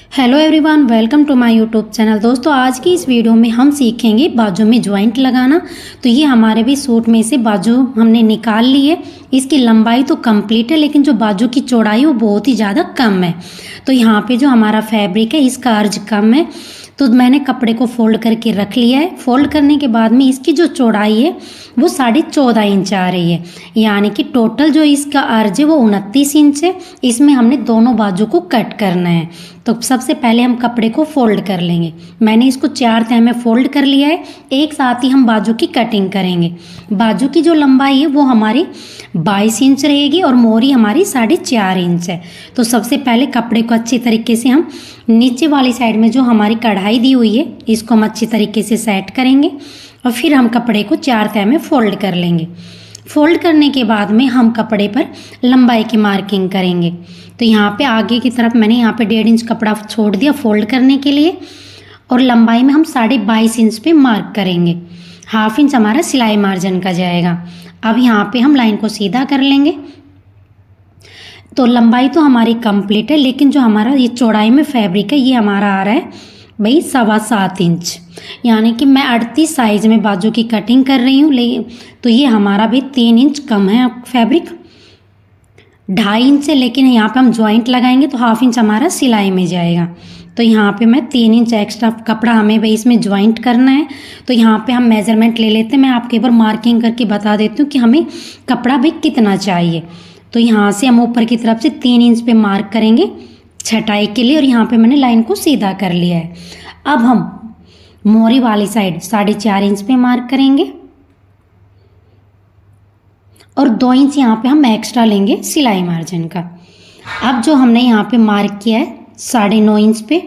Hello everyone, welcome to my YouTube channel. दोस्तों, आज की इस वीडियो में हम सीखेंगे बाजू में ज्वाइंट लगाना। तो ये हमारे भी सूट में से बाजू हमने निकाल ली है। इसकी लंबाई तो कंप्लीट है, लेकिन जो बाजू की चौड़ाई वो बहुत ही ज़्यादा कम है। तो यहाँ पे जो हमारा फैब्रिक है इसका अर्ज कम है, तो मैंने कपड़े को फोल्ड करके रख लिया है। फोल्ड करने के बाद में इसकी जो चौड़ाई है वो 14.5 इंच आ रही है, यानी कि टोटल जो इसका अर्ज है वो 29 इंच है। इसमें हमने दोनों बाजू को कट करना है। तो सबसे पहले हम कपड़े को फोल्ड कर लेंगे। मैंने इसको 4 तह में फोल्ड कर लिया है। एक साथ ही हम बाजू की कटिंग करेंगे। बाजू की जो लंबाई है वो हमारी 22 इंच रहेगी और मोरी हमारी 4.5 इंच है। तो सबसे पहले कपड़े को अच्छी तरीके से हम नीचे वाली साइड में जो हमारी कढ़ाई दी हुई है इसको हम अच्छी तरीके से सेट करेंगे और फिर हम कपड़े को 4 तह में फोल्ड कर लेंगे। फोल्ड करने के बाद में हम कपड़े पर लंबाई की मार्किंग करेंगे। तो यहाँ पे आगे की तरफ मैंने यहाँ पे 1.5 इंच कपड़ा छोड़ दिया फोल्ड करने के लिए, और लंबाई में हम 22.5 इंच पे मार्क करेंगे। 1/2 इंच हमारा सिलाई मार्जिन का जाएगा। अब यहाँ पे हम लाइन को सीधा कर लेंगे। तो लंबाई तो हमारी कंप्लीट है, लेकिन जो हमारा ये चौड़ाई में फैब्रिक है ये हमारा आ रहा है भाई 7.25 इंच, यानी कि मैं 38 साइज में बाजू की कटिंग कर रही हूँ। लेकिन तो ये हमारा भी 3 इंच कम है फैब्रिक, 2.5 इंच है, लेकिन यहाँ पे हम ज्वाइंट लगाएंगे तो 1/2 इंच हमारा सिलाई में जाएगा। तो यहाँ पे मैं 3 इंच एक्स्ट्रा कपड़ा हमें भाई इसमें ज्वाइंट करना है। तो यहाँ पे हम मेजरमेंट ले लेते हैं। मैं आपके एक बार मार्किंग करके बता देती हूँ कि हमें कपड़ा भाई कितना चाहिए। तो यहाँ से हम ऊपर की तरफ से 3 इंच पे मार्क करेंगे छटाई के लिए, और यहाँ पे मैंने लाइन को सीधा कर लिया है। अब हम मोरी वाली साइड 4.5 इंच पे मार्क करेंगे और 2 इंच यहाँ पे हम एक्स्ट्रा लेंगे सिलाई मार्जिन का। अब जो हमने यहाँ पे मार्क किया है 9.5 इंच पे,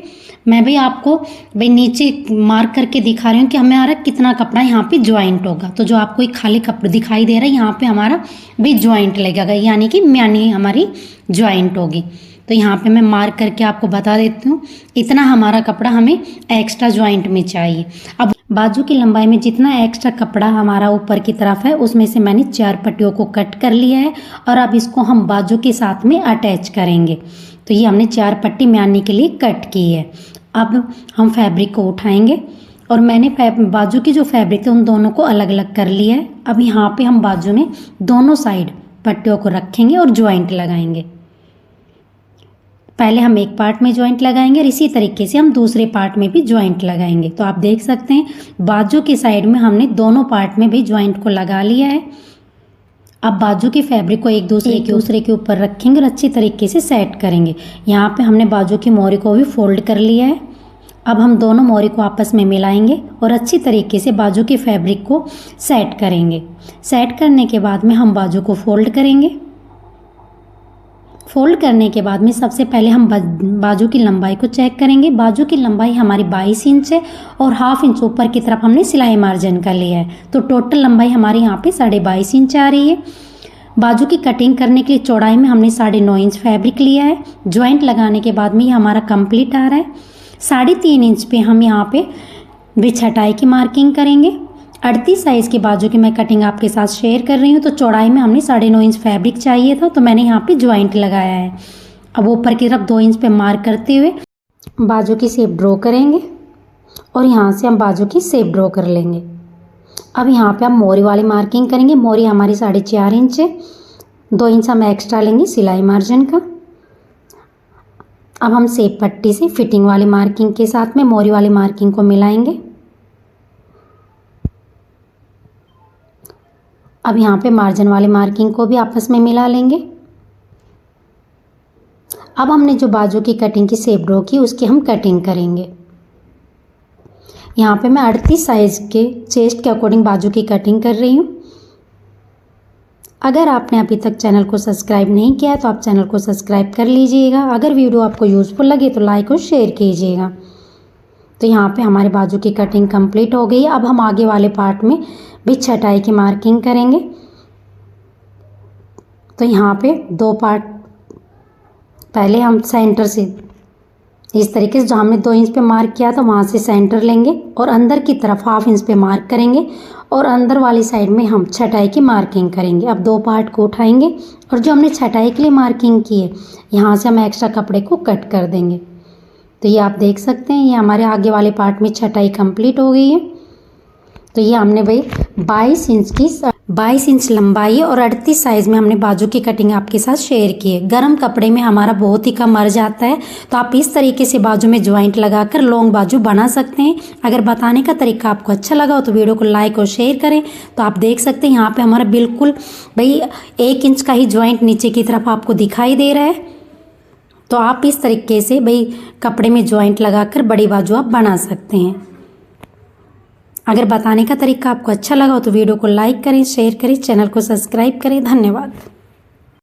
मैं भी आपको भाई नीचे मार्क करके दिखा रही हूँ कि हमारा कितना कपड़ा यहाँ पे ज्वाइंट होगा। तो जो आपको एक खाली कपड़ा दिखाई दे रहा है यहाँ पे हमारा भी ज्वाइंट लगेगा, यानी कि म्यानी हमारी ज्वाइंट होगी। तो यहाँ पे मैं मार्क करके आपको बता देती हूँ इतना हमारा कपड़ा हमें एक्स्ट्रा ज्वाइंट में चाहिए। अब बाजू की लंबाई में जितना एक्स्ट्रा कपड़ा हमारा ऊपर की तरफ है उसमें से मैंने 4 पट्टियों को कट कर लिया है, और अब इसको हम बाजू के साथ में अटैच करेंगे। तो ये हमने 4 पट्टी म्यानी के लिए कट की है। अब हम फैब्रिक को उठाएंगे और मैंने बाजू की जो फैब्रिक है उन दोनों को अलग अलग कर लिया है। अब यहाँ पे हम बाजू में दोनों साइड पट्टियों को रखेंगे और ज्वाइंट लगाएंगे। पहले हम एक पार्ट में ज्वाइंट लगाएंगे और इसी तरीके से हम दूसरे पार्ट में भी ज्वाइंट लगाएंगे। तो आप देख सकते हैं बाजू की साइड में हमने दोनों पार्ट में भी ज्वाइंट को लगा लिया है। अब बाजू की फैब्रिक को एक दूसरे के ऊपर रखेंगे और अच्छी तरीके से सेट करेंगे। यहाँ पे हमने बाजू की मोरी को भी फोल्ड कर लिया है। अब हम दोनों मोरी को आपस में मिलाएंगे और अच्छी तरीके से बाजू की फैब्रिक को सेट करेंगे। सेट करने के बाद में हम बाजू को फोल्ड करेंगे। फोल्ड करने के बाद में सबसे पहले हम बाजू की लंबाई को चेक करेंगे। बाजू की लंबाई हमारी 22 इंच है और 1/2 इंच ऊपर की तरफ हमने सिलाई मार्जिन का लिया है। तो टोटल लंबाई हमारी यहाँ पे 22.5 इंच आ रही है। बाजू की कटिंग करने के लिए चौड़ाई में हमने 9.5 इंच फैब्रिक लिया है। ज्वाइंट लगाने के बाद में ये हमारा कंप्लीट आ रहा है। 3.5 इंच पे हम यहाँ पे भी छटाई की मार्किंग करेंगे। 38 साइज़ की बाजू की मैं कटिंग आपके साथ शेयर कर रही हूँ। तो चौड़ाई में हमने 9.5 इंच फैब्रिक चाहिए था, तो मैंने यहाँ पे ज्वाइंट लगाया है। अब ऊपर की तरफ 2 इंच पे मार्क करते हुए बाजू की शेप ड्रॉ करेंगे और यहाँ से हम बाजू की शेप ड्रॉ कर लेंगे। अब यहाँ पे हम मोरी वाली मार्किंग करेंगे। मोरी हमारी 4.5 इंच है, 2 इंच हम एक्स्ट्रा लेंगे सिलाई मार्जिन का। अब हम शेप पट्टी से फिटिंग वाली मार्किंग के साथ में मोरी वाली मार्किंग को मिलाएंगे। अब यहाँ पे मार्जिन वाली मार्किंग को भी आपस में मिला लेंगे। अब हमने जो बाजू की कटिंग की शेप ड्रॉ की उसकी हम कटिंग करेंगे। यहाँ पे मैं 38 साइज़ के चेस्ट के अकॉर्डिंग बाजू की कटिंग कर रही हूँ। अगर आपने अभी तक चैनल को सब्सक्राइब नहीं किया है तो आप चैनल को सब्सक्राइब कर लीजिएगा। अगर वीडियो आपको यूज़फुल लगे तो लाइक और शेयर कीजिएगा। तो यहाँ पे हमारे बाजू की कटिंग कंप्लीट हो गई है। अब हम आगे वाले पार्ट में भी छटाई की मार्किंग करेंगे। तो यहाँ पे 2 पार्ट, पहले हम सेंटर से इस तरीके से जो हमने 2 इंच पे मार्क किया था वहाँ से सेंटर लेंगे और अंदर की तरफ 1/2 इंच पे मार्क करेंगे और अंदर वाली साइड में हम छटाई की मार्किंग करेंगे। अब 2 पार्ट को उठाएंगे और जो हमने छटाई के लिए मार्किंग की है यहाँ से हम एक्स्ट्रा कपड़े को कट कर देंगे। तो ये आप देख सकते हैं, ये हमारे आगे वाले पार्ट में छटाई कंप्लीट हो गई है। तो ये हमने भाई 22 इंच लंबाई और 38 साइज़ में हमने बाजू की कटिंग आपके साथ शेयर की है। गर्म कपड़े में हमारा बहुत ही कम मर जाता है, तो आप इस तरीके से बाजू में ज्वाइंट लगाकर लॉन्ग बाजू बना सकते हैं। अगर बताने का तरीका आपको अच्छा लगा हो तो वीडियो को लाइक और शेयर करें। तो आप देख सकते हैं यहाँ पे हमारा बिल्कुल भाई 1 इंच का ही ज्वाइंट नीचे की तरफ आपको दिखाई दे रहा है। तो आप इस तरीके से भाई कपड़े में ज्वाइंट लगाकर बड़ी बाजू आप बना सकते हैं। अगर बताने का तरीका आपको अच्छा लगा हो तो वीडियो को लाइक करें, शेयर करें, चैनल को सब्सक्राइब करें। धन्यवाद।